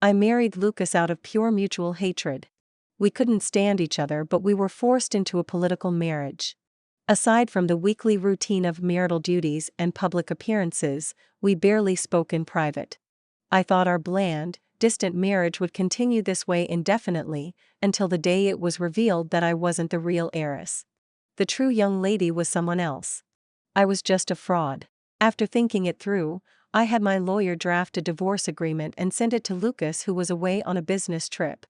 I married Lucas out of pure mutual hatred. We couldn't stand each other, but we were forced into a political marriage. Aside from the weekly routine of marital duties and public appearances, we barely spoke in private. I thought our bland, distant marriage would continue this way indefinitely, until the day it was revealed that I wasn't the real heiress. The true young lady was someone else. I was just a fraud. After thinking it through, I had my lawyer draft a divorce agreement and send it to Lucas, who was away on a business trip.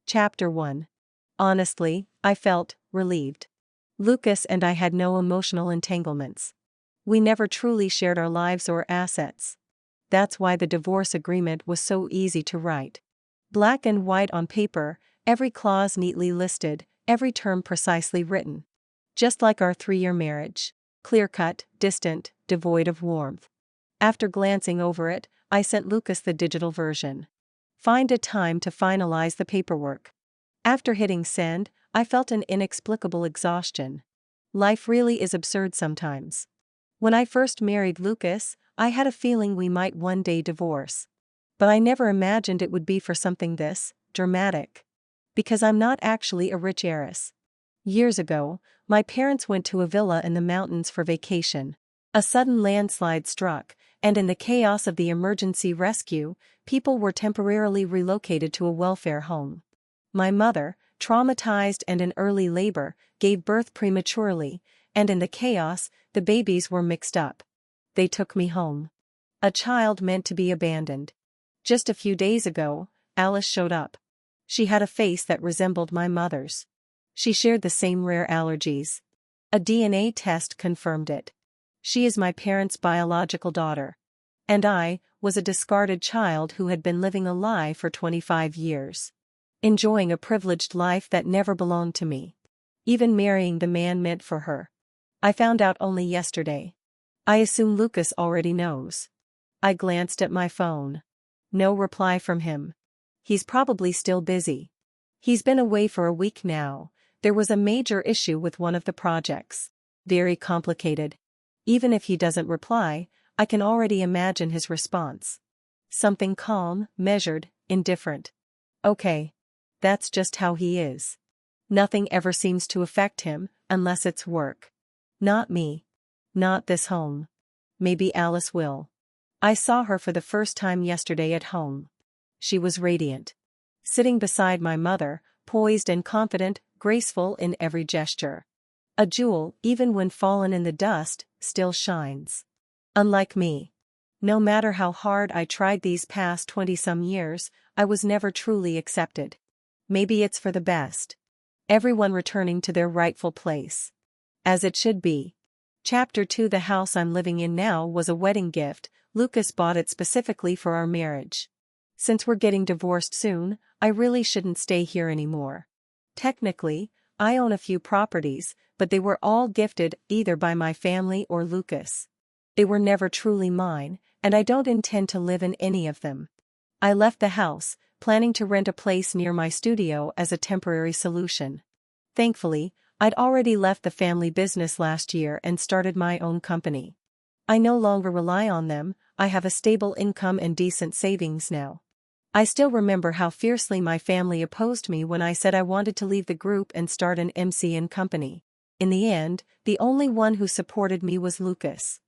Chapter 1. Honestly, I felt relieved. Lucas and I had no emotional entanglements. We never truly shared our lives or assets. That's why the divorce agreement was so easy to write. Black and white on paper, every clause neatly listed, every term precisely written. Just like our 3-year marriage. Clear-cut, distant, devoid of warmth. After glancing over it, I sent Lucas the digital version. Find a time to finalize the paperwork. After hitting send, I felt an inexplicable exhaustion. Life really is absurd sometimes. When I first married Lucas, I had a feeling we might one day divorce. But I never imagined it would be for something this dramatic. Because I'm not actually a rich heiress. Years ago, my parents went to a villa in the mountains for vacation. A sudden landslide struck, and in the chaos of the emergency rescue, people were temporarily relocated to a welfare home. My mother, traumatized and in early labor, gave birth prematurely, and in the chaos, the babies were mixed up. They took me home. A child meant to be abandoned. Just a few days ago, Alice showed up. She had a face that resembled my mother's. She shared the same rare allergies. A DNA test confirmed it. She is my parents' biological daughter. And I was a discarded child who had been living a lie for 25 years. Enjoying a privileged life that never belonged to me. Even marrying the man meant for her. I found out only yesterday. I assume Lucas already knows. I glanced at my phone. No reply from him. He's probably still busy. He's been away for a week now. There was a major issue with one of the projects. Very complicated. Even if he doesn't reply, I can already imagine his response. Something calm, measured, indifferent. Okay. That's just how he is. Nothing ever seems to affect him, unless it's work. Not me. Not this home. Maybe Alice will. I saw her for the first time yesterday at home. She was radiant. Sitting beside my mother, poised and confident, graceful in every gesture. A jewel, even when fallen in the dust, still shines. Unlike me. No matter how hard I tried these past 20-some years, I was never truly accepted. Maybe it's for the best. Everyone returning to their rightful place. As it should be. Chapter 2. The house I'm living in now was a wedding gift. Lucas bought it specifically for our marriage. Since we're getting divorced soon, I really shouldn't stay here anymore. Technically, I own a few properties, but they were all gifted either by my family or Lucas. They were never truly mine, and I don't intend to live in any of them. I left the house, planning to rent a place near my studio as a temporary solution. Thankfully, I'd already left the family business last year and started my own company. I no longer rely on them. I have a stable income and decent savings now. I still remember how fiercely my family opposed me when I said I wanted to leave the group and start an MCN company. In the end, the only one who supported me was Lucas.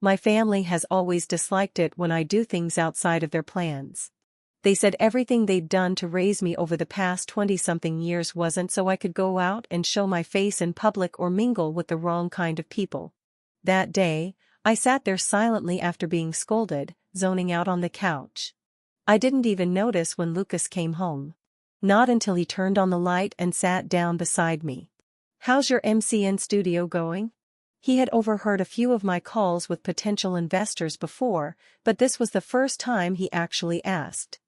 My family has always disliked it when I do things outside of their plans. They said everything they'd done to raise me over the past 20-something years wasn't so I could go out and show my face in public or mingle with the wrong kind of people. That day, I sat there silently after being scolded, zoning out on the couch. I didn't even notice when Lucas came home. Not until he turned on the light and sat down beside me. "How's your MCN studio going?" He had overheard a few of my calls with potential investors before, but this was the first time he actually asked.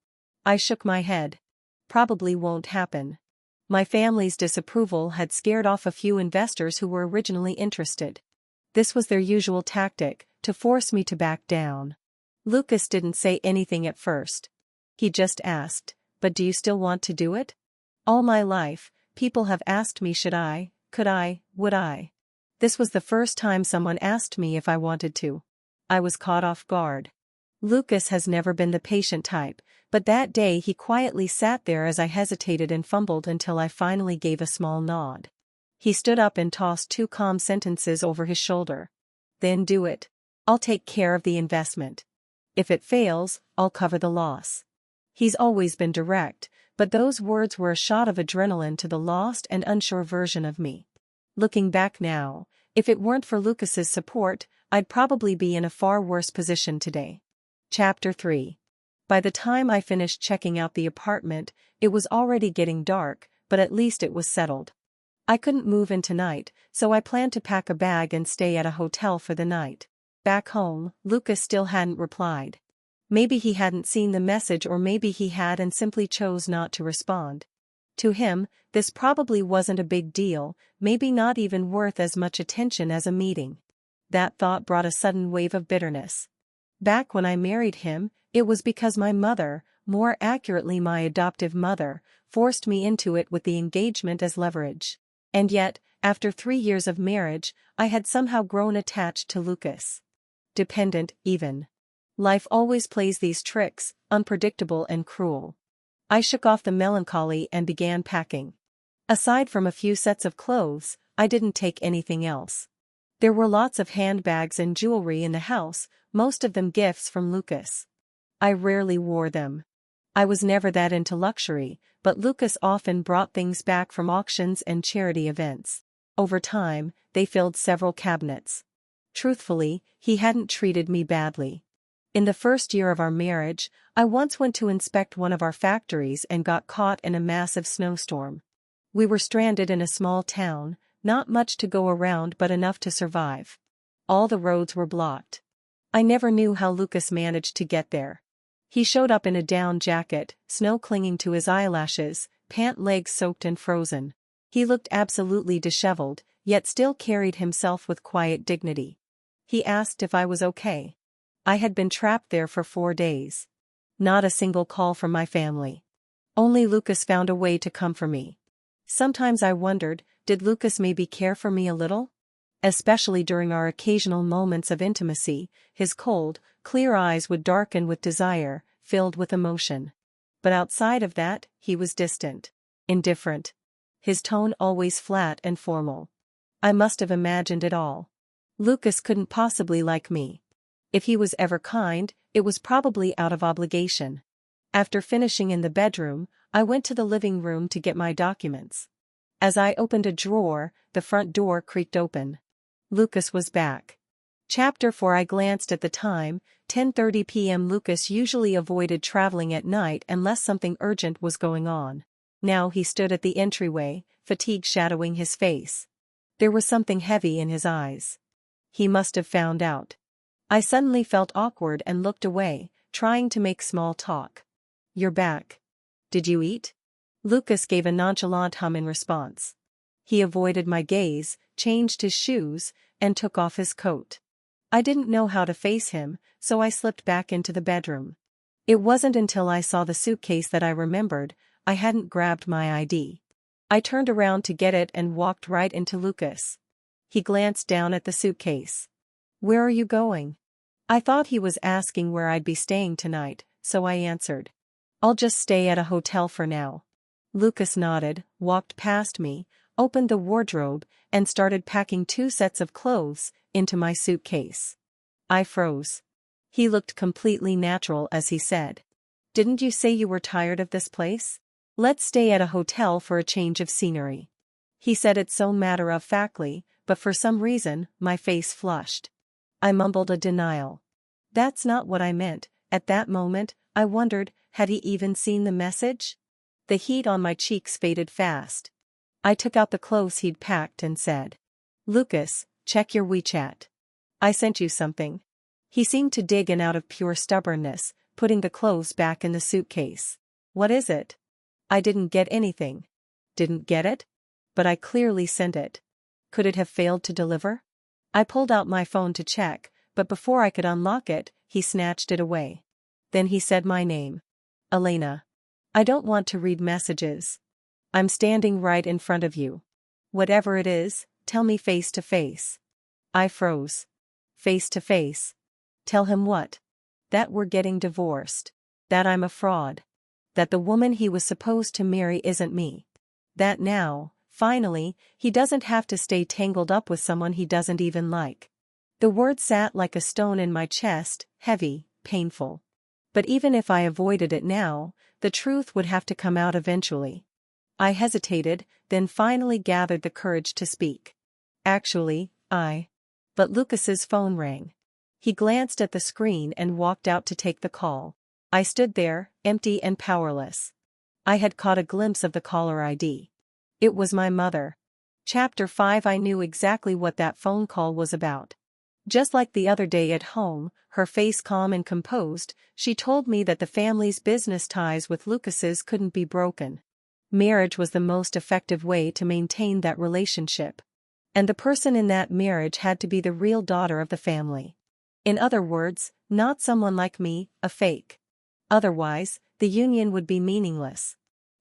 I shook my head. Probably won't happen. My family's disapproval had scared off a few investors who were originally interested. This was their usual tactic, to force me to back down. Lucas didn't say anything at first. He just asked, "But do you still want to do it?" All my life, people have asked me should I, could I, would I. This was the first time someone asked me if I wanted to. I was caught off guard. Lucas has never been the patient type, But that day he quietly sat there as I hesitated and fumbled until I finally gave a small nod. He stood up and tossed 2 calm sentences over his shoulder. Then do it. I'll take care of the investment. If it fails, I'll cover the loss. He's always been direct, but those words were a shot of adrenaline to the lost and unsure version of me. Looking back now, if it weren't for Lucas's support, I'd probably be in a far worse position today. Chapter 3. By the time I finished checking out the apartment, it was already getting dark, but at least it was settled. I couldn't move in tonight, so I planned to pack a bag and stay at a hotel for the night. Back home, Lucas still hadn't replied. Maybe he hadn't seen the message, or maybe he had and simply chose not to respond. To him, this probably wasn't a big deal, maybe not even worth as much attention as a meeting. That thought brought a sudden wave of bitterness. Back when I married him, it was because my mother, more accurately my adoptive mother, forced me into it with the engagement as leverage. And yet, after 3 years of marriage, I had somehow grown attached to Lucas. Dependent, even. Life always plays these tricks, unpredictable and cruel. I shook off the melancholy and began packing. Aside from a few sets of clothes, I didn't take anything else. There were lots of handbags and jewelry in the house, most of them gifts from Lucas. I rarely wore them. I was never that into luxury, but Lucas often brought things back from auctions and charity events. Over time, they filled several cabinets. Truthfully, he hadn't treated me badly. In the first year of our marriage, I once went to inspect one of our factories and got caught in a massive snowstorm. We were stranded in a small town, not much to go around but enough to survive. All the roads were blocked. I never knew how Lucas managed to get there. He showed up in a down jacket, snow clinging to his eyelashes, pant legs soaked and frozen. He looked absolutely disheveled, yet still carried himself with quiet dignity. He asked if I was okay. I had been trapped there for 4 days. Not a single call from my family. Only Lucas found a way to come for me. Sometimes I wondered, did Lucas maybe care for me a little? Especially during our occasional moments of intimacy, his cold, clear eyes would darken with desire, filled with emotion. But outside of that, he was distant, indifferent. His tone always flat and formal. I must have imagined it all. Lucas couldn't possibly like me. If he was ever kind, it was probably out of obligation. After finishing in the bedroom, I went to the living room to get my documents. As I opened a drawer, the front door creaked open. Lucas was back. Chapter 4. I glanced at the time, 10:30 p.m. Lucas usually avoided traveling at night unless something urgent was going on. Now he stood at the entryway, fatigue shadowing his face. There was something heavy in his eyes. He must have found out. I suddenly felt awkward and looked away, trying to make small talk. "You're back. Did you eat?" Lucas gave a nonchalant hum in response. He avoided my gaze, changed his shoes, and took off his coat. I didn't know how to face him, so I slipped back into the bedroom. It wasn't until I saw the suitcase that I remembered I hadn't grabbed my ID. I turned around to get it and walked right into Lucas. He glanced down at the suitcase. "Where are you going?" I thought he was asking where I'd be staying tonight, so I answered. "I'll just stay at a hotel for now." Lucas nodded, walked past me, opened the wardrobe, and started packing 2 sets of clothes into my suitcase. I froze. He looked completely natural as he said, "Didn't you say you were tired of this place? Let's stay at a hotel for a change of scenery." He said it so matter-of-factly, but for some reason, my face flushed. I mumbled a denial. That's not what I meant. At that moment, I wondered, had he even seen the message? The heat on my cheeks faded fast. I took out the clothes he'd packed and said, "Lucas, check your WeChat. I sent you something." He seemed to dig in out of pure stubbornness, putting the clothes back in the suitcase. "What is it?" "I didn't get anything." "Didn't get it?" "But I clearly sent it." Could it have failed to deliver? I pulled out my phone to check, but before I could unlock it, he snatched it away. Then he said my name. "Elena. I don't want to read messages. I'm standing right in front of you. Whatever it is, tell me face to face." I froze. Face to face. Tell him what? That we're getting divorced. That I'm a fraud. That the woman he was supposed to marry isn't me. That now, finally, he doesn't have to stay tangled up with someone he doesn't even like. The word sat like a stone in my chest, heavy, painful. But even if I avoided it now, the truth would have to come out eventually. I hesitated, then finally gathered the courage to speak. Actually, But Lucas's phone rang. He glanced at the screen and walked out to take the call. I stood there, empty and powerless. I had caught a glimpse of the caller ID. It was my mother. Chapter 5. I knew exactly what that phone call was about. Just like the other day at home, her face calm and composed, she told me that the family's business ties with Lucas's couldn't be broken. Marriage was the most effective way to maintain that relationship. And the person in that marriage had to be the real daughter of the family. In other words, not someone like me, a fake. Otherwise, the union would be meaningless.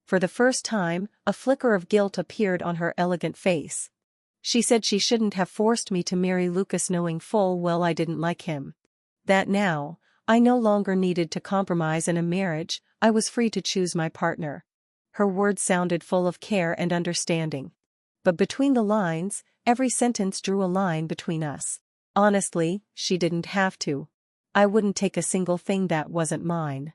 For the first time, a flicker of guilt appeared on her elegant face. She said she shouldn't have forced me to marry Lucas knowing full well I didn't like him. That now, I no longer needed to compromise in a marriage, I was free to choose my partner. Her words sounded full of care and understanding. But between the lines, every sentence drew a line between us. Honestly, she didn't have to. I wouldn't take a single thing that wasn't mine.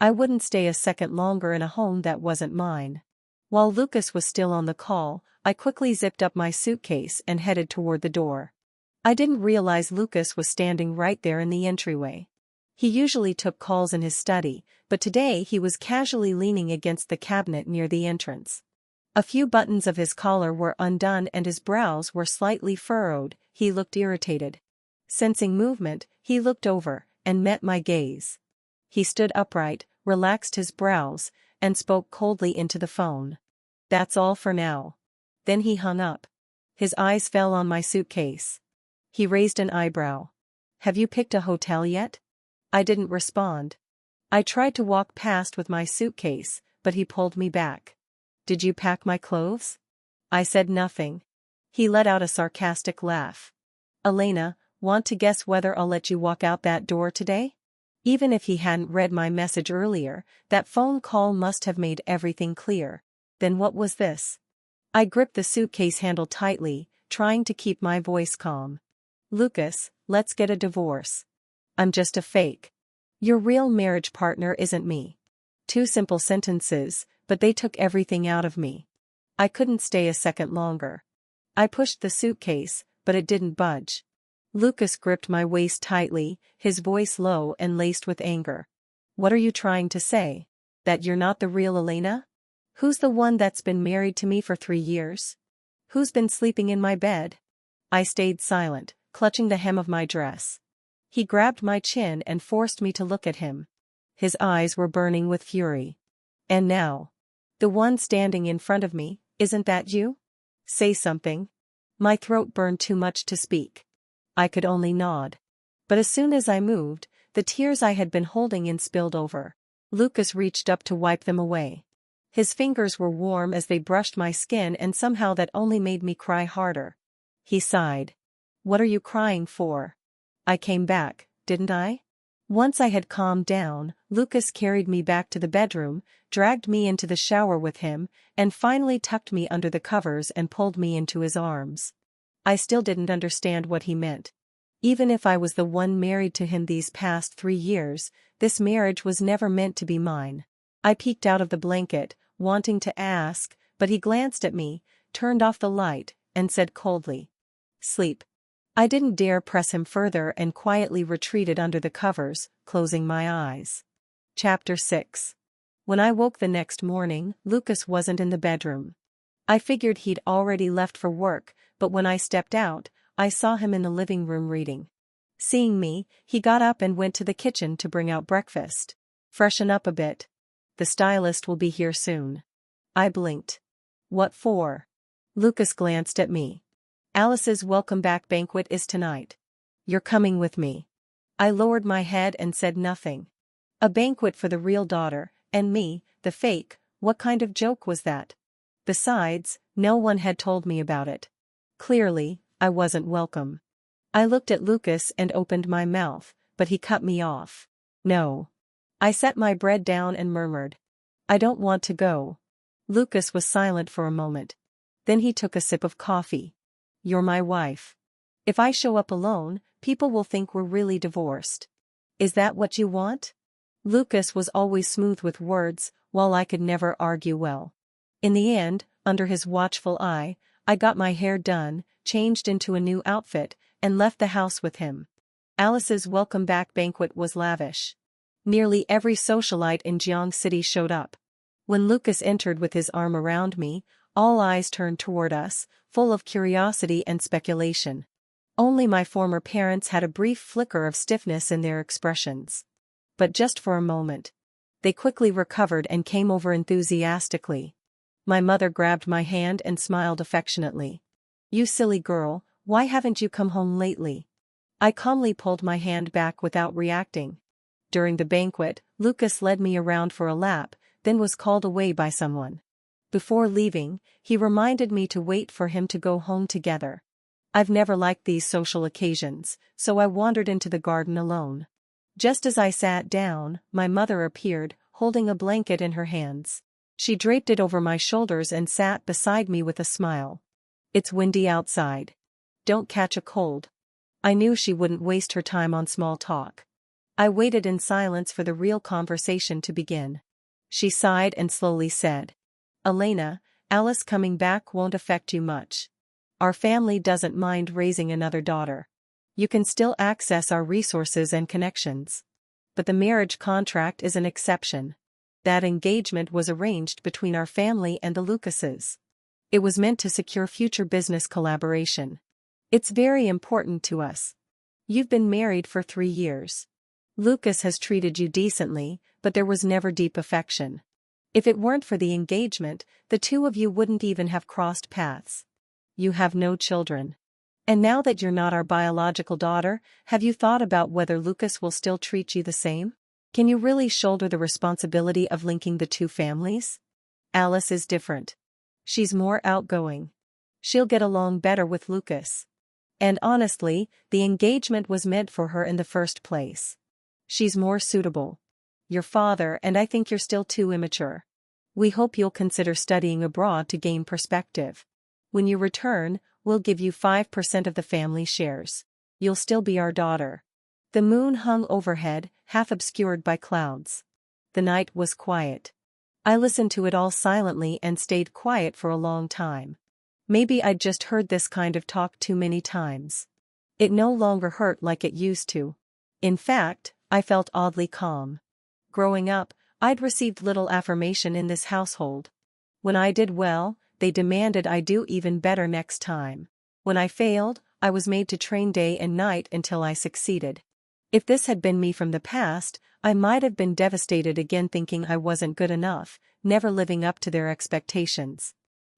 I wouldn't stay a second longer in a home that wasn't mine. While Lucas was still on the call, I quickly zipped up my suitcase and headed toward the door. I didn't realize Lucas was standing right there in the entryway. He usually took calls in his study, but today he was casually leaning against the cabinet near the entrance. A few buttons of his collar were undone and his brows were slightly furrowed. He looked irritated. Sensing movement, he looked over and met my gaze. He stood upright, relaxed his brows, and spoke coldly into the phone. "That's all for now." Then he hung up. His eyes fell on my suitcase. He raised an eyebrow. "Have you picked a hotel yet?" I didn't respond. I tried to walk past with my suitcase, but he pulled me back. "Did you pack my clothes?" I said nothing. He let out a sarcastic laugh. "Elena, want to guess whether I'll let you walk out that door today?" Even if he hadn't read my message earlier, that phone call must have made everything clear. Then what was this? I gripped the suitcase handle tightly, trying to keep my voice calm. "Lucas, let's get a divorce. I'm just a fake. Your real marriage partner isn't me." 2 simple sentences, but they took everything out of me. I couldn't stay a second longer. I pushed the suitcase, but it didn't budge. Lucas gripped my waist tightly, his voice low and laced with anger. "What are you trying to say? That you're not the real Elena? Who's the one that's been married to me for 3 years? Who's been sleeping in my bed?" I stayed silent, clutching the hem of my dress. He grabbed my chin and forced me to look at him. His eyes were burning with fury. "And now? The one standing in front of me, isn't that you? Say something." My throat burned too much to speak. I could only nod. But as soon as I moved, the tears I had been holding in spilled over. Lucas reached up to wipe them away. His fingers were warm as they brushed my skin and somehow that only made me cry harder. He sighed. "What are you crying for? I came back, didn't I?" Once I had calmed down, Lucas carried me back to the bedroom, dragged me into the shower with him, and finally tucked me under the covers and pulled me into his arms. I still didn't understand what he meant. Even if I was the one married to him these past 3 years, this marriage was never meant to be mine. I peeked out of the blanket, wanting to ask, but he glanced at me, turned off the light, and said coldly, "Sleep." I didn't dare press him further and quietly retreated under the covers, closing my eyes. Chapter 6. When I woke the next morning, Lucas wasn't in the bedroom. I figured he'd already left for work, but when I stepped out, I saw him in the living room reading. Seeing me, he got up and went to the kitchen to bring out breakfast. "Freshen up a bit. The stylist will be here soon." I blinked. "What for?" Lucas glanced at me. "Alice's welcome back banquet is tonight. You're coming with me." I lowered my head and said nothing. A banquet for the real daughter, and me, the fake, what kind of joke was that? Besides, no one had told me about it. Clearly, I wasn't welcome. I looked at Lucas and opened my mouth, but he cut me off. "No. I set my bread down and murmured, "I don't want to go." Lucas was silent for a moment. Then he took a sip of coffee. "You're my wife. If I show up alone, people will think we're really divorced. Is that what you want?" Lucas was always smooth with words, while I could never argue well. In the end, under his watchful eye, I got my hair done, changed into a new outfit, and left the house with him. Alice's welcome back banquet was lavish. Nearly every socialite in Jeong City showed up. When Lucas entered with his arm around me, all eyes turned toward us, full of curiosity and speculation. Only my former parents had a brief flicker of stiffness in their expressions. But just for a moment. They quickly recovered and came over enthusiastically. My mother grabbed my hand and smiled affectionately. "You silly girl, why haven't you come home lately?" I calmly pulled my hand back without reacting. During the banquet, Lucas led me around for a lap, then was called away by someone. Before leaving, he reminded me to wait for him to go home together. I've never liked these social occasions, so I wandered into the garden alone. Just as I sat down, my mother appeared, holding a blanket in her hands. She draped it over my shoulders and sat beside me with a smile. "It's windy outside. Don't catch a cold." I knew she wouldn't waste her time on small talk. I waited in silence for the real conversation to begin. She sighed and slowly said, "Elena, Alice coming back won't affect you much. Our family doesn't mind raising another daughter. You can still access our resources and connections. But the marriage contract is an exception. That engagement was arranged between our family and the Lucases. It was meant to secure future business collaboration. It's very important to us. You've been married for 3 years. Lucas has treated you decently, but there was never deep affection. If it weren't for the engagement, the two of you wouldn't even have crossed paths. You have no children. And now that you're not our biological daughter, have you thought about whether Lucas will still treat you the same? Can you really shoulder the responsibility of linking the two families? Alice is different. She's more outgoing. She'll get along better with Lucas. And honestly, the engagement was meant for her in the first place. She's more suitable. Your father and I think you're still too immature. We hope you'll consider studying abroad to gain perspective. When you return, we'll give you 5% of the family shares. You'll still be our daughter." The moon hung overhead, half obscured by clouds. The night was quiet. I listened to it all silently and stayed quiet for a long time. Maybe I'd just heard this kind of talk too many times. It no longer hurt like it used to. In fact, I felt oddly calm. Growing up, I'd received little affirmation in this household. When I did well, they demanded I do even better next time. When I failed, I was made to train day and night until I succeeded. If this had been me from the past, I might have been devastated again thinking I wasn't good enough, never living up to their expectations.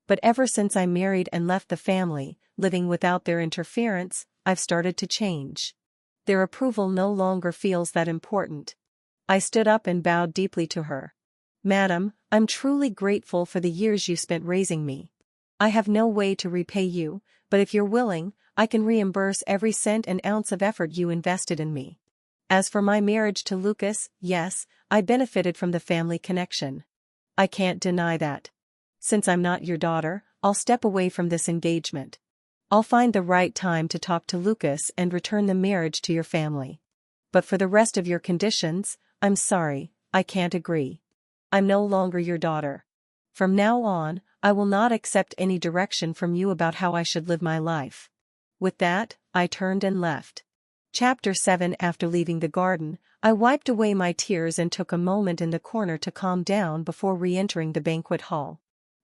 But ever since I married and left the family, living without their interference, I've started to change. Their approval no longer feels that important. I stood up and bowed deeply to her. "Madam, I'm truly grateful for the years you spent raising me. I have no way to repay you, but if you're willing, I can reimburse every cent and ounce of effort you invested in me. As for my marriage to Lucas, yes, I benefited from the family connection. I can't deny that. Since I'm not your daughter, I'll step away from this engagement. I'll find the right time to talk to Lucas and return the marriage to your family. But for the rest of your conditions, I'm sorry, I can't agree. I'm no longer your daughter. From now on, I will not accept any direction from you about how I should live my life." With that, I turned and left. Chapter 7. After leaving the garden, I wiped away my tears and took a moment in the corner to calm down before re-entering the banquet hall.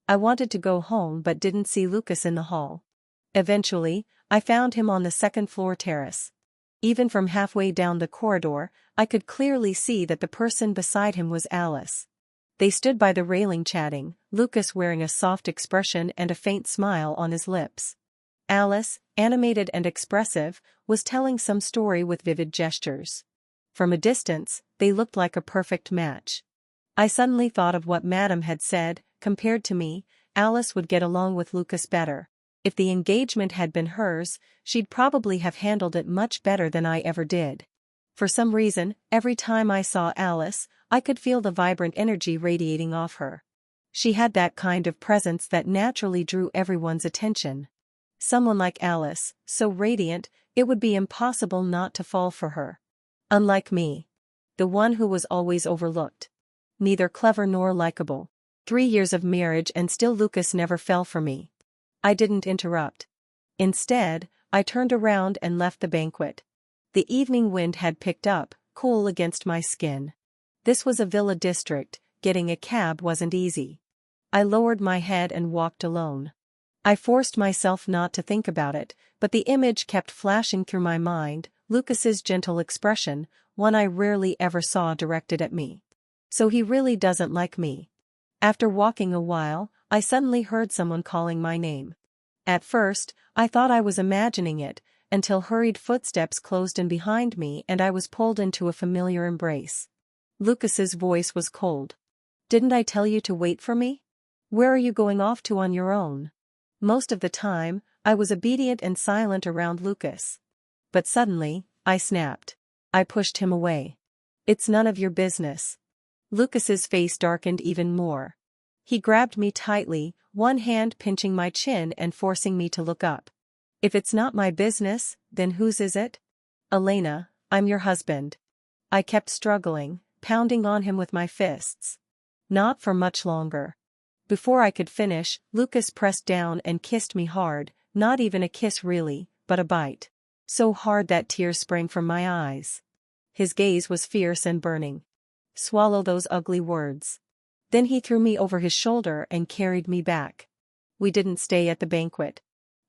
I wanted to go home but didn't see Lucas in the hall. Eventually, I found him on the second-floor terrace. Even from halfway down the corridor, I could clearly see that the person beside him was Alice. They stood by the railing chatting, Lucas wearing a soft expression and a faint smile on his lips. Alice, animated and expressive, was telling some story with vivid gestures. From a distance, they looked like a perfect match. I suddenly thought of what Madame had said. Compared to me, Alice would get along with Lucas better. If the engagement had been hers, she'd probably have handled it much better than I ever did. For some reason, every time I saw Alice, I could feel the vibrant energy radiating off her. She had that kind of presence that naturally drew everyone's attention. Someone like Alice, so radiant, it would be impossible not to fall for her. Unlike me. The one who was always overlooked. Neither clever nor likable. 3 years of marriage and still Lucas never fell for me. I didn't interrupt. Instead, I turned around and left the banquet. The evening wind had picked up, cool against my skin. This was a villa district, getting a cab wasn't easy. I lowered my head and walked alone. I forced myself not to think about it, but the image kept flashing through my mind, Lucas's gentle expression, one I rarely ever saw directed at me. So he really doesn't like me. After walking a while, I suddenly heard someone calling my name. At first, I thought I was imagining it, until hurried footsteps closed in behind me and I was pulled into a familiar embrace. Lucas's voice was cold. "Didn't I tell you to wait for me? Where are you going off to on your own?" Most of the time, I was obedient and silent around Lucas. But suddenly, I snapped. I pushed him away. "It's none of your business." Lucas's face darkened even more. He grabbed me tightly, one hand pinching my chin and forcing me to look up. "If it's not my business, then whose is it?" "Elena, I'm your husband." I kept struggling, pounding on him with my fists. Not for much longer. Before I could finish, Lucas pressed down and kissed me hard, not even a kiss really, but a bite. So hard that tears sprang from my eyes. His gaze was fierce and burning. "Swallow those ugly words." Then he threw me over his shoulder and carried me back. We didn't stay at the banquet.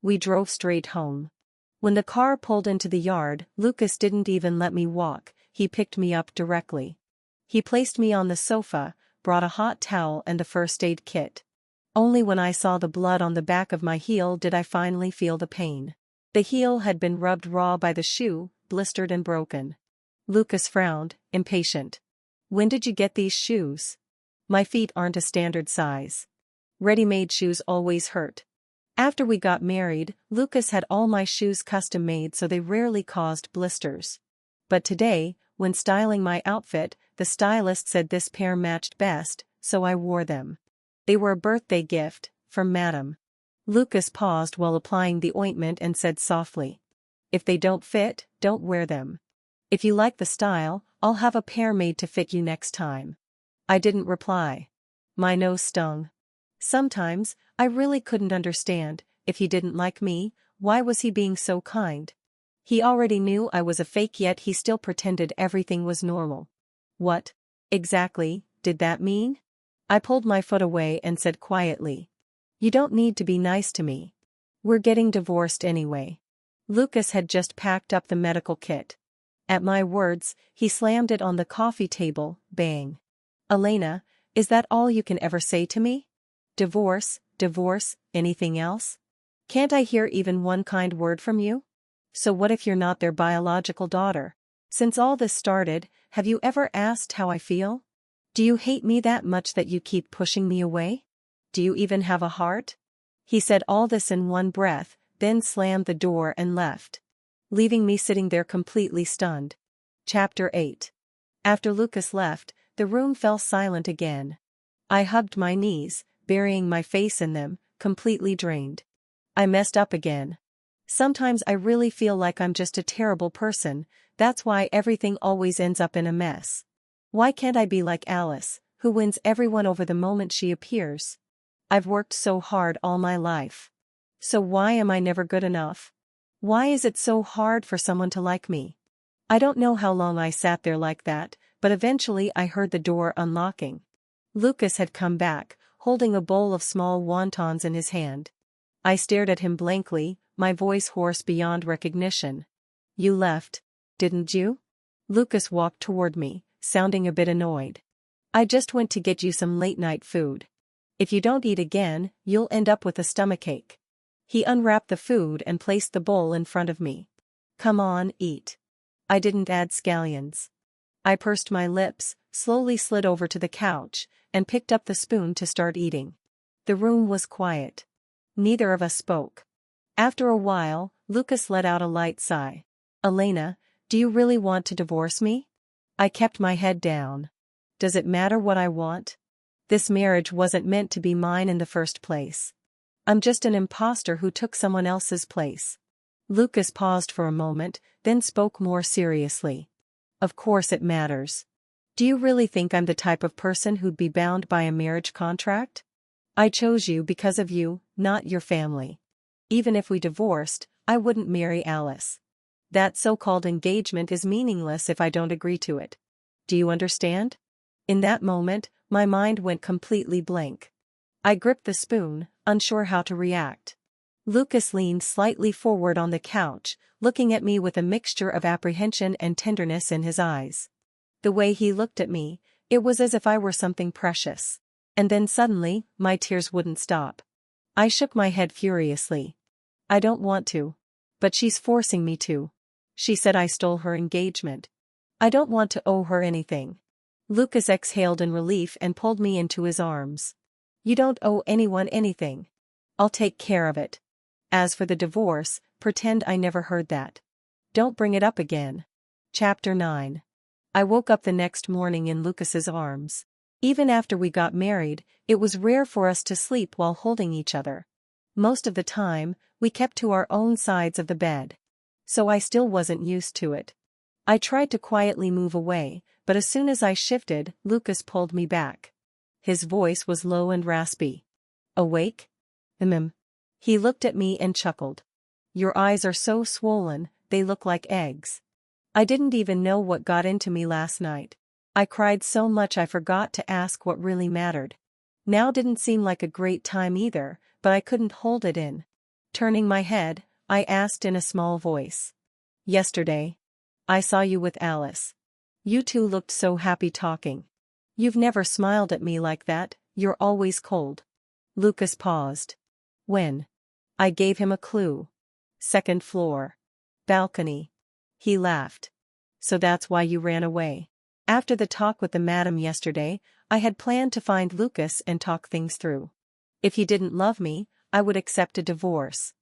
We drove straight home. When the car pulled into the yard, Lucas didn't even let me walk, he picked me up directly. He placed me on the sofa, brought a hot towel and a first aid kit. Only when I saw the blood on the back of my heel did I finally feel the pain. The heel had been rubbed raw by the shoe, blistered and broken. Lucas frowned, impatient. "When did you get these shoes?" "My feet aren't a standard size. Ready-made shoes always hurt." After we got married, Lucas had all my shoes custom-made so they rarely caused blisters. But today, when styling my outfit, the stylist said this pair matched best, so I wore them. They were a birthday gift, from Madam. Lucas paused while applying the ointment and said softly, "If they don't fit, don't wear them. If you like the style, I'll have a pair made to fit you next time." I didn't reply. My nose stung. Sometimes, I really couldn't understand, if he didn't like me, why was he being so kind? He already knew I was a fake yet he still pretended everything was normal. What, exactly, did that mean? I pulled my foot away and said quietly, "You don't need to be nice to me. We're getting divorced anyway." Lucas had just packed up the medical kit. At my words, he slammed it on the coffee table, bang. "Elena, is that all you can ever say to me? Divorce, divorce, anything else? Can't I hear even one kind word from you? So what if you're not their biological daughter? Since all this started, have you ever asked how I feel? Do you hate me that much that you keep pushing me away? Do you even have a heart?" He said all this in one breath, then slammed the door and left, leaving me sitting there completely stunned. Chapter 8. After Lucas left, the room fell silent again. I hugged my knees, burying my face in them, completely drained. I messed up again. Sometimes I really feel like I'm just a terrible person, that's why everything always ends up in a mess. Why can't I be like Alice, who wins everyone over the moment she appears? I've worked so hard all my life. So why am I never good enough? Why is it so hard for someone to like me? I don't know how long I sat there like that, but eventually I heard the door unlocking. Lucas had come back, holding a bowl of small wontons in his hand. I stared at him blankly, my voice hoarse beyond recognition. "You left, didn't you?" Lucas walked toward me, sounding a bit annoyed. "I just went to get you some late-night food. If you don't eat again, you'll end up with a stomachache." He unwrapped the food and placed the bowl in front of me. "Come on, eat." I didn't add scallions. I pursed my lips, slowly slid over to the couch, and picked up the spoon to start eating. The room was quiet. Neither of us spoke. After a while, Lucas let out a light sigh. "Elena, do you really want to divorce me?" I kept my head down. Does it matter what I want? This marriage wasn't meant to be mine in the first place. I'm just an imposter who took someone else's place. Lucas paused for a moment, then spoke more seriously. Of course it matters. Do you really think I'm the type of person who'd be bound by a marriage contract? I chose you because of you, not your family. Even if we divorced, I wouldn't marry Alice. That so-called engagement is meaningless if I don't agree to it. Do you understand? In that moment, my mind went completely blank. I gripped the spoon, unsure how to react. Lucas leaned slightly forward on the couch, looking at me with a mixture of apprehension and tenderness in his eyes. The way he looked at me, it was as if I were something precious. And then suddenly, my tears wouldn't stop. I shook my head furiously. I don't want to. But she's forcing me to. She said I stole her engagement. I don't want to owe her anything. Lucas exhaled in relief and pulled me into his arms. You don't owe anyone anything. I'll take care of it. As for the divorce, pretend I never heard that. Don't bring it up again. Chapter 9. I woke up the next morning in Lucas's arms. Even after we got married, it was rare for us to sleep while holding each other. Most of the time, we kept to our own sides of the bed. So I still wasn't used to it. I tried to quietly move away, but as soon as I shifted, Lucas pulled me back. His voice was low and raspy. Awake? He looked at me and chuckled. Your eyes are so swollen, they look like eggs. I didn't even know what got into me last night. I cried so much I forgot to ask what really mattered. Now didn't seem like a great time either, but I couldn't hold it in. Turning my head, I asked in a small voice. Yesterday, I saw you with Alice. You two looked so happy talking. You've never smiled at me like that, you're always cold. Lucas paused. When? I gave him a clue. Second floor. Balcony. He laughed. So that's why you ran away. After the talk with the madam yesterday, I had planned to find Lucas and talk things through. If he didn't love me, I would accept a divorce.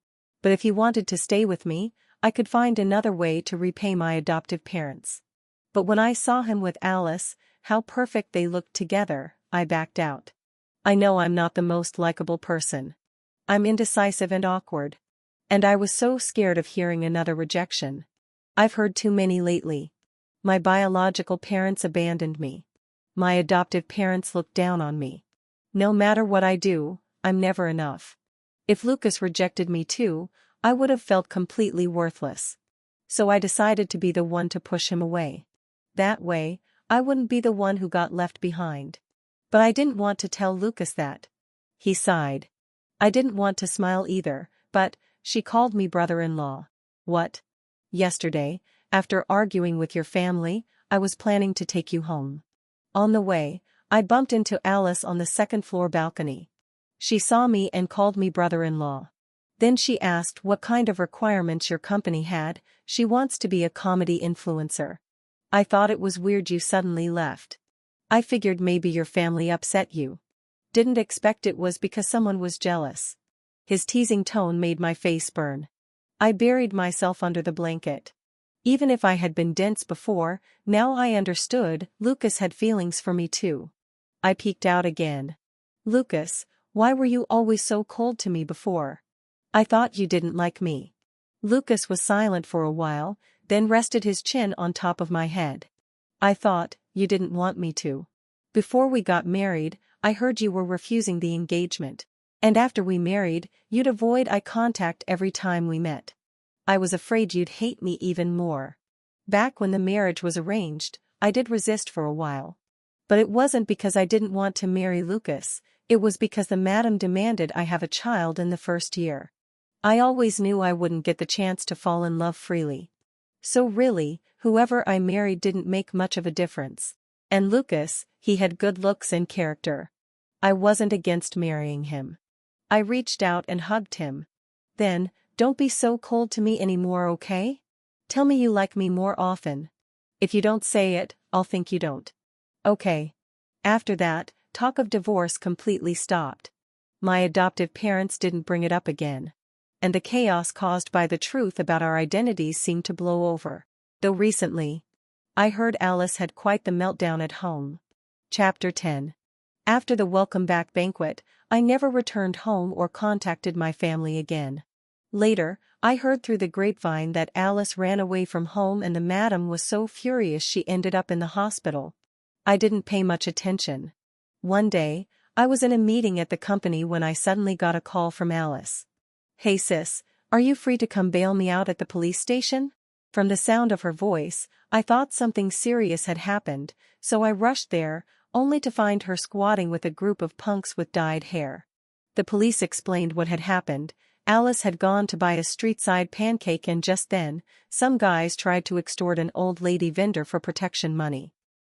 But if he wanted to stay with me, I could find another way to repay my adoptive parents. But when I saw him with Alice, how perfect they looked together, I backed out. I know I'm not the most likable person. I'm indecisive and awkward. And I was so scared of hearing another rejection. I've heard too many lately. My biological parents abandoned me. My adoptive parents looked down on me. No matter what I do, I'm never enough. If Lucas rejected me too, I would have felt completely worthless. So I decided to be the one to push him away. That way, I wouldn't be the one who got left behind. But I didn't want to tell Lucas that. He sighed. I didn't want to smile either, but she called me brother-in-law. What? Yesterday, after arguing with your family, I was planning to take you home. On the way, I bumped into Alice on the second-floor balcony. She saw me and called me brother-in-law. Then she asked what kind of requirements your company had. She wants to be a comedy influencer. I thought it was weird you suddenly left. I figured maybe your family upset you. Didn't expect it was because someone was jealous. His teasing tone made my face burn. I buried myself under the blanket. Even if I had been dense before, now I understood Lucas had feelings for me too. I peeked out again. Lucas, why were you always so cold to me before? I thought you didn't like me. Lucas was silent for a while, then rested his chin on top of my head. I thought you didn't want me to. Before we got married, I heard you were refusing the engagement. And after we married, you'd avoid eye contact every time we met. I was afraid you'd hate me even more. Back when the marriage was arranged, I did resist for a while. But it wasn't because I didn't want to marry Lucas, it was because the madam demanded I have a child in the first year. I always knew I wouldn't get the chance to fall in love freely. So really, whoever I married didn't make much of a difference. And Lucas, he had good looks and character. I wasn't against marrying him. I reached out and hugged him. Then, don't be so cold to me anymore, okay? Tell me you like me more often. If you don't say it, I'll think you don't. Okay. After that, talk of divorce completely stopped. My adoptive parents didn't bring it up again. And the chaos caused by the truth about our identities seemed to blow over. Though recently, I heard Alice had quite the meltdown at home. Chapter 10. After the welcome back banquet, I never returned home or contacted my family again. Later, I heard through the grapevine that Alice ran away from home and the madam was so furious she ended up in the hospital. I didn't pay much attention. One day, I was in a meeting at the company when I suddenly got a call from Alice. "Hey sis, are you free to come bail me out at the police station?" From the sound of her voice, I thought something serious had happened, so I rushed there, only to find her squatting with a group of punks with dyed hair. The police explained what had happened. Alice had gone to buy a street-side pancake and just then, some guys tried to extort an old lady vendor for protection money.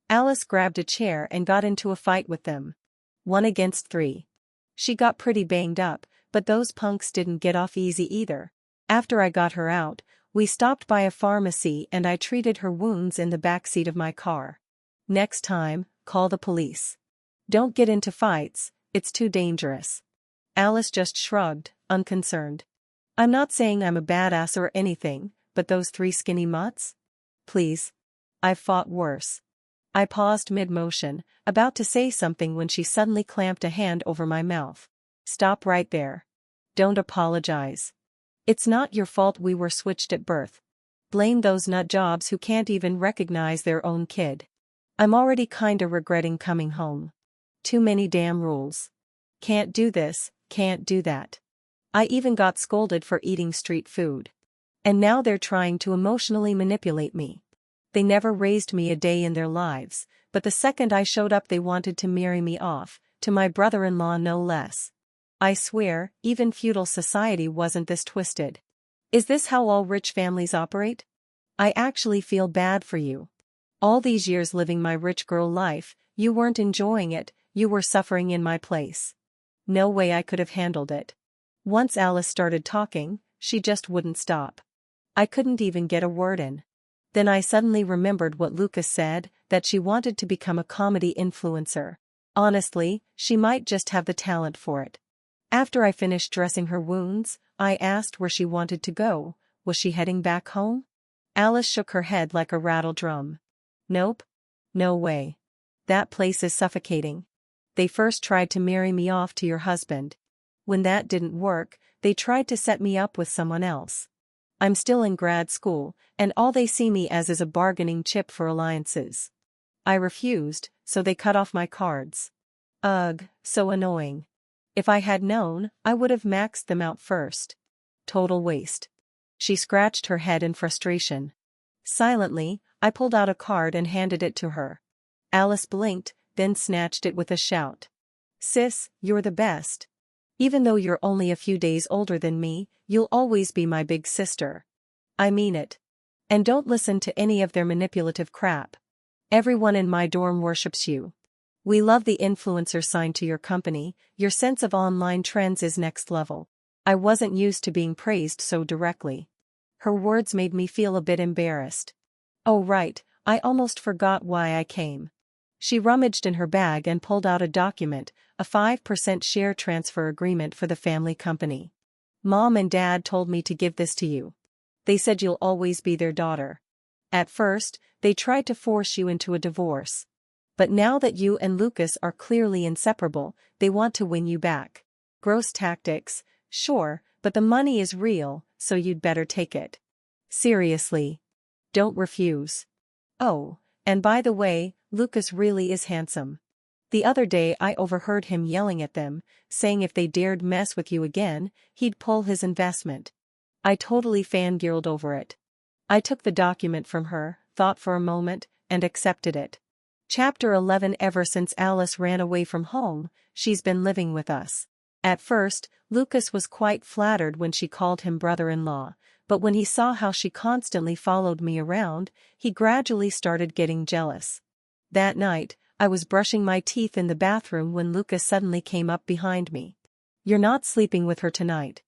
Alice grabbed a chair and got into a fight with them. 1 against 3. She got pretty banged up, but those punks didn't get off easy either. After I got her out, we stopped by a pharmacy and I treated her wounds in the backseat of my car. "Next time, call the police. Don't get into fights, it's too dangerous." Alice just shrugged, unconcerned. "I'm not saying I'm a badass or anything, but those 3 skinny mutts? Please. I've fought worse." I paused mid-motion, about to say something when she suddenly clamped a hand over my mouth. "Stop right there. Don't apologize. It's not your fault we were switched at birth. Blame those nut jobs who can't even recognize their own kid. I'm already kinda regretting coming home. Too many damn rules. Can't do this, can't do that. I even got scolded for eating street food. And now they're trying to emotionally manipulate me. They never raised me a day in their lives, but the second I showed up they wanted to marry me off, to my brother-in-law no less. I swear, even feudal society wasn't this twisted. Is this how all rich families operate? I actually feel bad for you. All these years living my rich girl life, you weren't enjoying it, you were suffering in my place. No way I could have handled it." Once Alice started talking, she just wouldn't stop. I couldn't even get a word in. Then I suddenly remembered what Lucas said, that she wanted to become a comedy influencer. Honestly, she might just have the talent for it. After I finished dressing her wounds, I asked where she wanted to go. Was she heading back home? Alice shook her head like a rattle drum. "Nope. No way. That place is suffocating. They first tried to marry me off to your husband. When that didn't work, they tried to set me up with someone else. I'm still in grad school, and all they see me as is a bargaining chip for alliances. I refused, so they cut off my cards. Ugh, so annoying. If I had known, I would have maxed them out first. Total waste." She scratched her head in frustration. Silently, I pulled out a card and handed it to her. Alice blinked, then snatched it with a shout. "Sis, you're the best. Even though you're only a few days older than me, you'll always be my big sister. I mean it. And don't listen to any of their manipulative crap. Everyone in my dorm worships you. We love the influencer sign to your company, your sense of online trends is next level." I wasn't used to being praised so directly. Her words made me feel a bit embarrassed. "Oh right, I almost forgot why I came." She rummaged in her bag and pulled out a document, a 5% share transfer agreement for the family company. "Mom and Dad told me to give this to you. They said you'll always be their daughter. At first, they tried to force you into a divorce. But now that you and Lucas are clearly inseparable, they want to win you back. Gross tactics, sure, but the money is real, so you'd better take it. Seriously. Don't refuse. Oh, and by the way, Lucas really is handsome. The other day I overheard him yelling at them, saying if they dared mess with you again, he'd pull his investment." I totally fangirled over it. I took the document from her, thought for a moment, and accepted it. Chapter 11. Ever since Alice ran away from home, she's been living with us. At first, Lucas was quite flattered when she called him brother-in-law, but when he saw how she constantly followed me around, he gradually started getting jealous. That night, I was brushing my teeth in the bathroom when Lucas suddenly came up behind me. "You're not sleeping with her tonight."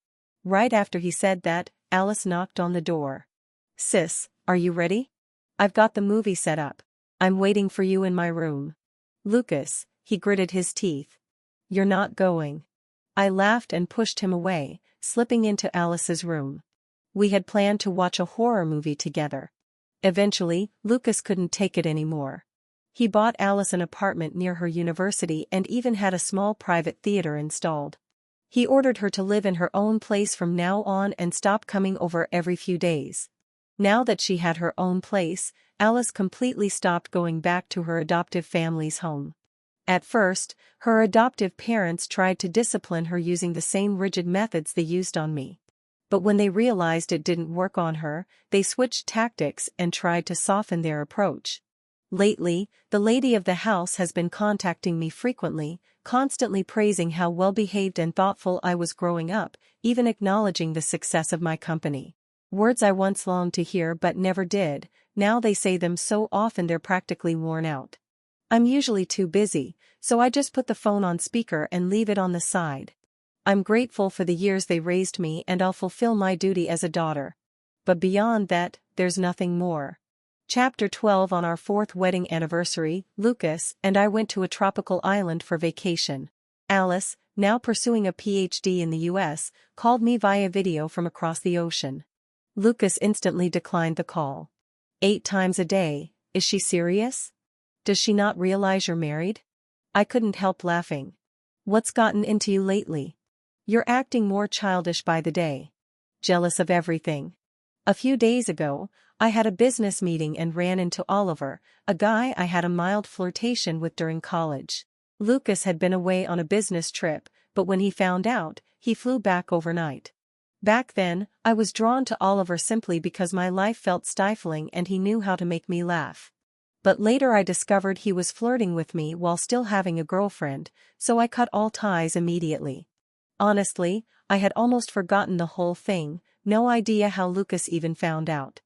Right after he said that, Alice knocked on the door. "Sis, are you ready? I've got the movie set up. I'm waiting for you in my room." "Lucas," he gritted his teeth. "You're not going." I laughed and pushed him away, slipping into Alice's room. We had planned to watch a horror movie together. Eventually, Lucas couldn't take it anymore. He bought Alice an apartment near her university and even had a small private theater installed. He ordered her to live in her own place from now on and stop coming over every few days. Now that she had her own place, Alice completely stopped going back to her adoptive family's home. At first, her adoptive parents tried to discipline her using the same rigid methods they used on me. But when they realized it didn't work on her, they switched tactics and tried to soften their approach. Lately, the lady of the house has been contacting me frequently, constantly praising how well-behaved and thoughtful I was growing up, even acknowledging the success of my company. Words I once longed to hear but never did, now they say them so often they're practically worn out. I'm usually too busy, so I just put the phone on speaker and leave it on the side. I'm grateful for the years they raised me and I'll fulfill my duty as a daughter. But beyond that, there's nothing more. Chapter 12. On our 4th wedding anniversary, Lucas and I went to a tropical island for vacation. Alice, now pursuing a PhD in the US, called me via video from across the ocean. Lucas instantly declined the call. 8 times a day, is she serious? Does she not realize you're married? I couldn't help laughing. What's gotten into you lately? You're acting more childish by the day. Jealous of everything. A few days ago, I had a business meeting and ran into Oliver, a guy I had a mild flirtation with during college. Lucas had been away on a business trip, but when he found out, he flew back overnight. Back then, I was drawn to Oliver simply because my life felt stifling and he knew how to make me laugh. But later I discovered he was flirting with me while still having a girlfriend, so I cut all ties immediately. Honestly, I had almost forgotten the whole thing, no idea how Lucas even found out.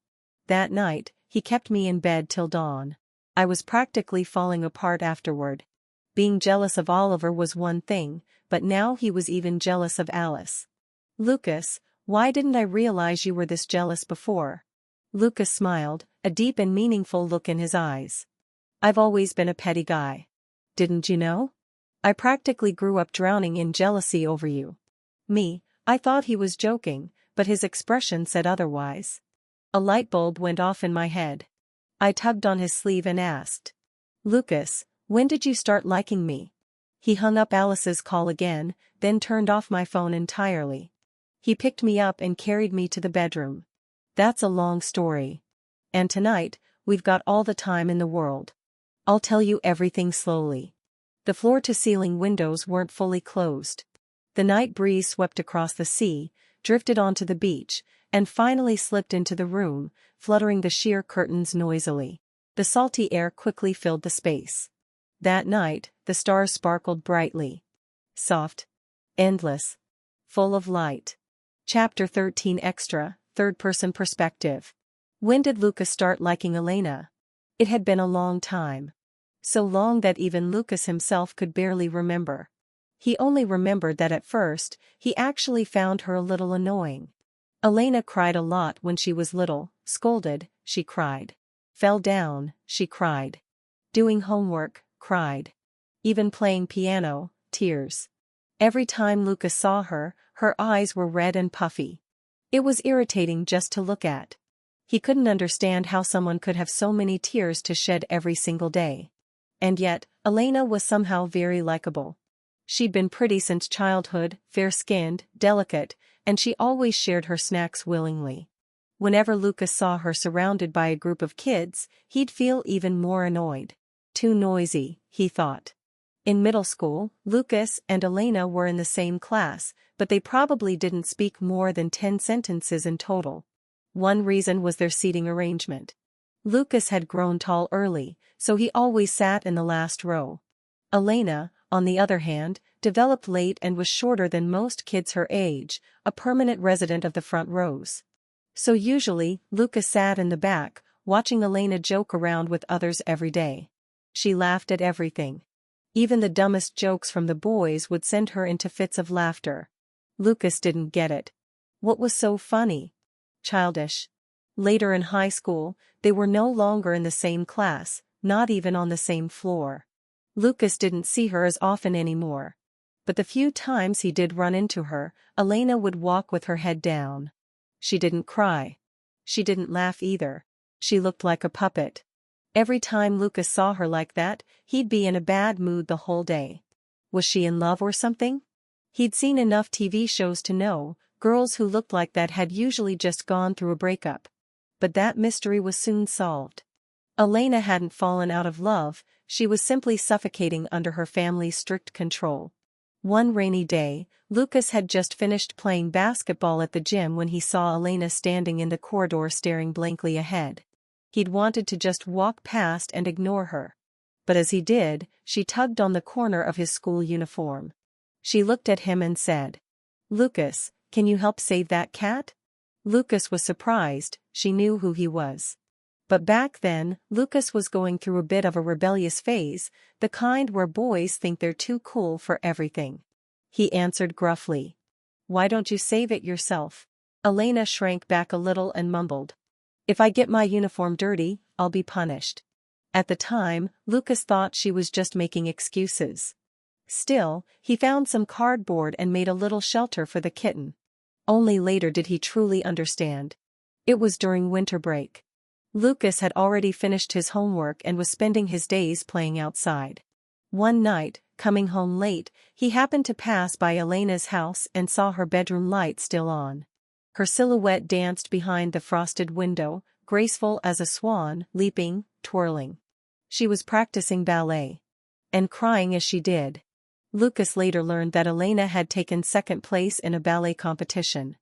That night, he kept me in bed till dawn. I was practically falling apart afterward. Being jealous of Oliver was one thing, but now he was even jealous of Alice. Lucas, why didn't I realize you were this jealous before? Lucas smiled, a deep and meaningful look in his eyes. I've always been a petty guy. Didn't you know? I practically grew up drowning in jealousy over you. I thought he was joking, but his expression said otherwise. A light bulb went off in my head. I tugged on his sleeve and asked, Lucas, when did you start liking me? He hung up Alice's call again, then turned off my phone entirely. He picked me up and carried me to the bedroom. That's a long story. And tonight, we've got all the time in the world. I'll tell you everything slowly. The floor-to-ceiling windows weren't fully closed. The night breeze swept across the sea, drifted onto the beach, and finally slipped into the room, fluttering the sheer curtains noisily. The salty air quickly filled the space. That night, the stars sparkled brightly. Soft. Endless. Full of light. Chapter 13 Extra, Third-Person Perspective. When did Lucas start liking Elena? It had been a long time. So long that even Lucas himself could barely remember. He only remembered that at first, he actually found her a little annoying. Elena cried a lot when she was little, scolded, she cried. Fell down, she cried. Doing homework, cried. Even playing piano, tears. Every time Lucas saw her, her eyes were red and puffy. It was irritating just to look at. He couldn't understand how someone could have so many tears to shed every single day. And yet, Elena was somehow very likable. She'd been pretty since childhood, fair-skinned, delicate, and she always shared her snacks willingly. Whenever Lucas saw her surrounded by a group of kids, he'd feel even more annoyed. Too noisy, he thought. In middle school, Lucas and Elena were in the same class, but they probably didn't speak more than 10 sentences in total. One reason was their seating arrangement. Lucas had grown tall early, so he always sat in the last row. Elena, on the other hand, developed late and was shorter than most kids her age, a permanent resident of the front rows. So usually, Lucas sat in the back, watching Elena joke around with others every day. She laughed at everything. Even the dumbest jokes from the boys would send her into fits of laughter. Lucas didn't get it. What was so funny? Childish. Later in high school, they were no longer in the same class, not even on the same floor. Lucas didn't see her as often anymore. But the few times he did run into her, Elena would walk with her head down. She didn't cry. She didn't laugh either. She looked like a puppet. Every time Lucas saw her like that, he'd be in a bad mood the whole day. Was she in love or something? He'd seen enough TV shows to know, girls who looked like that had usually just gone through a breakup. But that mystery was soon solved. Elena hadn't fallen out of love, she was simply suffocating under her family's strict control. One rainy day, Lucas had just finished playing basketball at the gym when he saw Elena standing in the corridor staring blankly ahead. He'd wanted to just walk past and ignore her. But as he did, she tugged on the corner of his school uniform. She looked at him and said, "Lucas, can you help save that cat?" Lucas was surprised, she knew who he was. But back then, Lucas was going through a bit of a rebellious phase, the kind where boys think they're too cool for everything. He answered gruffly, "Why don't you save it yourself?" Elena shrank back a little and mumbled, "If I get my uniform dirty, I'll be punished." At the time, Lucas thought she was just making excuses. Still, he found some cardboard and made a little shelter for the kitten. Only later did he truly understand. It was during winter break. Lucas had already finished his homework and was spending his days playing outside. One night, coming home late, he happened to pass by Elena's house and saw her bedroom light still on. Her silhouette danced behind the frosted window, graceful as a swan, leaping, twirling. She was practicing ballet. And crying as she did. Lucas later learned that Elena had taken second place in a ballet competition.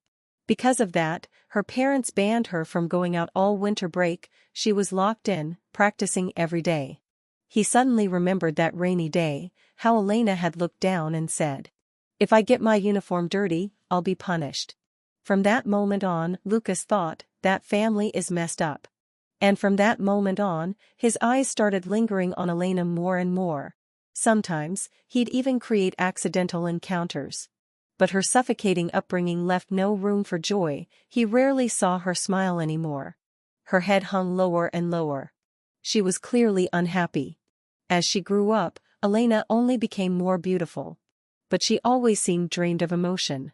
Because of that, her parents banned her from going out all winter break, she was locked in, practicing every day. He suddenly remembered that rainy day, how Elena had looked down and said, "If I get my uniform dirty, I'll be punished." From that moment on, Lucas thought, that family is messed up. And from that moment on, his eyes started lingering on Elena more and more. Sometimes, he'd even create accidental encounters. But her suffocating upbringing left no room for joy, he rarely saw her smile anymore. Her head hung lower and lower. She was clearly unhappy. As she grew up, Elena only became more beautiful. But she always seemed drained of emotion.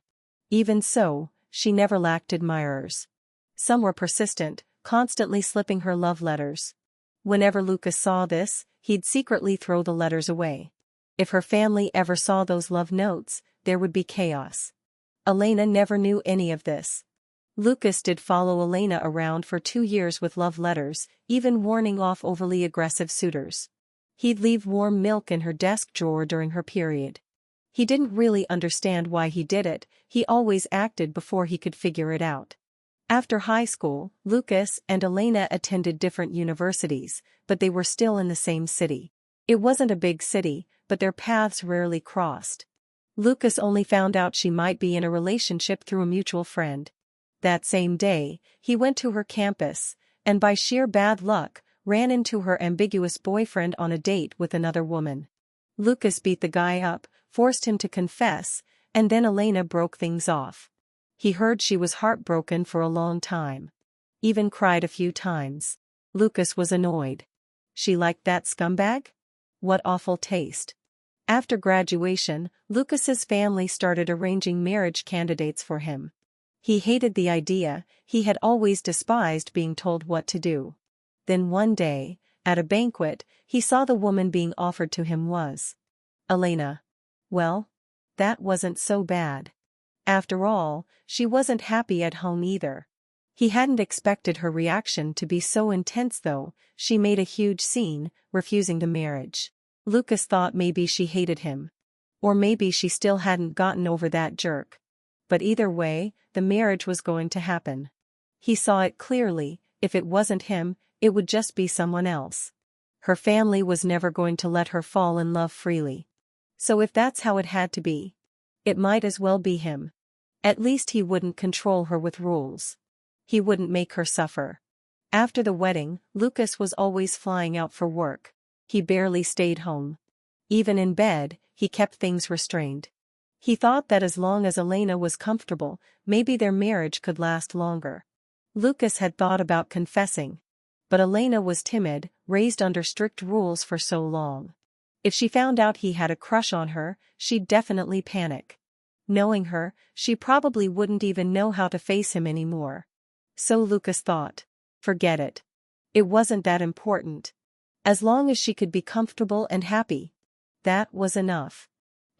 Even so, she never lacked admirers. Some were persistent, constantly slipping her love letters. Whenever Lucas saw this, he'd secretly throw the letters away. If her family ever saw those love notes, there would be chaos. Elena never knew any of this. Lucas did follow Elena around for 2 years with love letters, even warning off overly aggressive suitors. He'd leave warm milk in her desk drawer during her period. He didn't really understand why he did it, he always acted before he could figure it out. After high school, Lucas and Elena attended different universities, but they were still in the same city. It wasn't a big city, but their paths rarely crossed. Lucas only found out she might be in a relationship through a mutual friend. That same day, he went to her campus, and by sheer bad luck, ran into her ambiguous boyfriend on a date with another woman. Lucas beat the guy up, forced him to confess, and then Elena broke things off. He heard she was heartbroken for a long time. Even cried a few times. Lucas was annoyed. She liked that scumbag? What awful taste. After graduation, Lucas's family started arranging marriage candidates for him. He hated the idea, he had always despised being told what to do. Then one day, at a banquet, he saw the woman being offered to him was Elena. Well, that wasn't so bad. After all, she wasn't happy at home either. He hadn't expected her reaction to be so intense though, she made a huge scene, refusing the marriage. Lucas thought maybe she hated him. Or maybe she still hadn't gotten over that jerk. But either way, the marriage was going to happen. He saw it clearly, if it wasn't him, it would just be someone else. Her family was never going to let her fall in love freely. So if that's how it had to be, it might as well be him. At least he wouldn't control her with rules. He wouldn't make her suffer. After the wedding, Lucas was always flying out for work. He barely stayed home. Even in bed, he kept things restrained. He thought that as long as Elena was comfortable, maybe their marriage could last longer. Lucas had thought about confessing. But Elena was timid, raised under strict rules for so long. If she found out he had a crush on her, she'd definitely panic. Knowing her, she probably wouldn't even know how to face him anymore. So Lucas thought. Forget it. It wasn't that important. As long as she could be comfortable and happy. That was enough.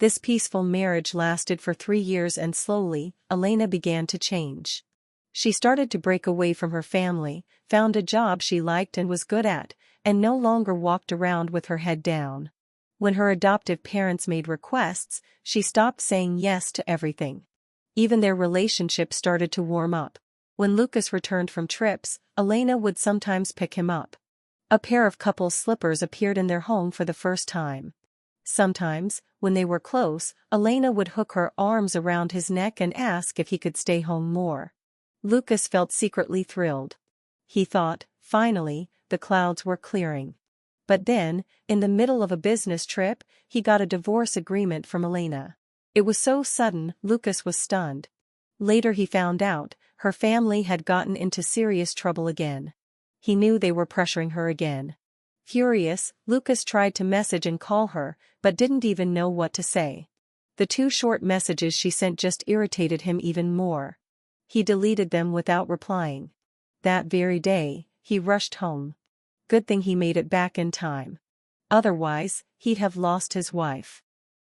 This peaceful marriage lasted for 3 years and slowly, Elena began to change. She started to break away from her family, found a job she liked and was good at, and no longer walked around with her head down. When her adoptive parents made requests, she stopped saying yes to everything. Even their relationship started to warm up. When Lucas returned from trips, Elena would sometimes pick him up. A pair of couple's slippers appeared in their home for the first time. Sometimes, when they were close, Elena would hook her arms around his neck and ask if he could stay home more. Lucas felt secretly thrilled. He thought, finally, the clouds were clearing. But then, in the middle of a business trip, he got a divorce agreement from Elena. It was so sudden, Lucas was stunned. Later he found out, her family had gotten into serious trouble again. He knew they were pressuring her again. Furious, Lucas tried to message and call her, but didn't even know what to say. The 2 short messages she sent just irritated him even more. He deleted them without replying. That very day, he rushed home. Good thing he made it back in time. Otherwise, he'd have lost his wife.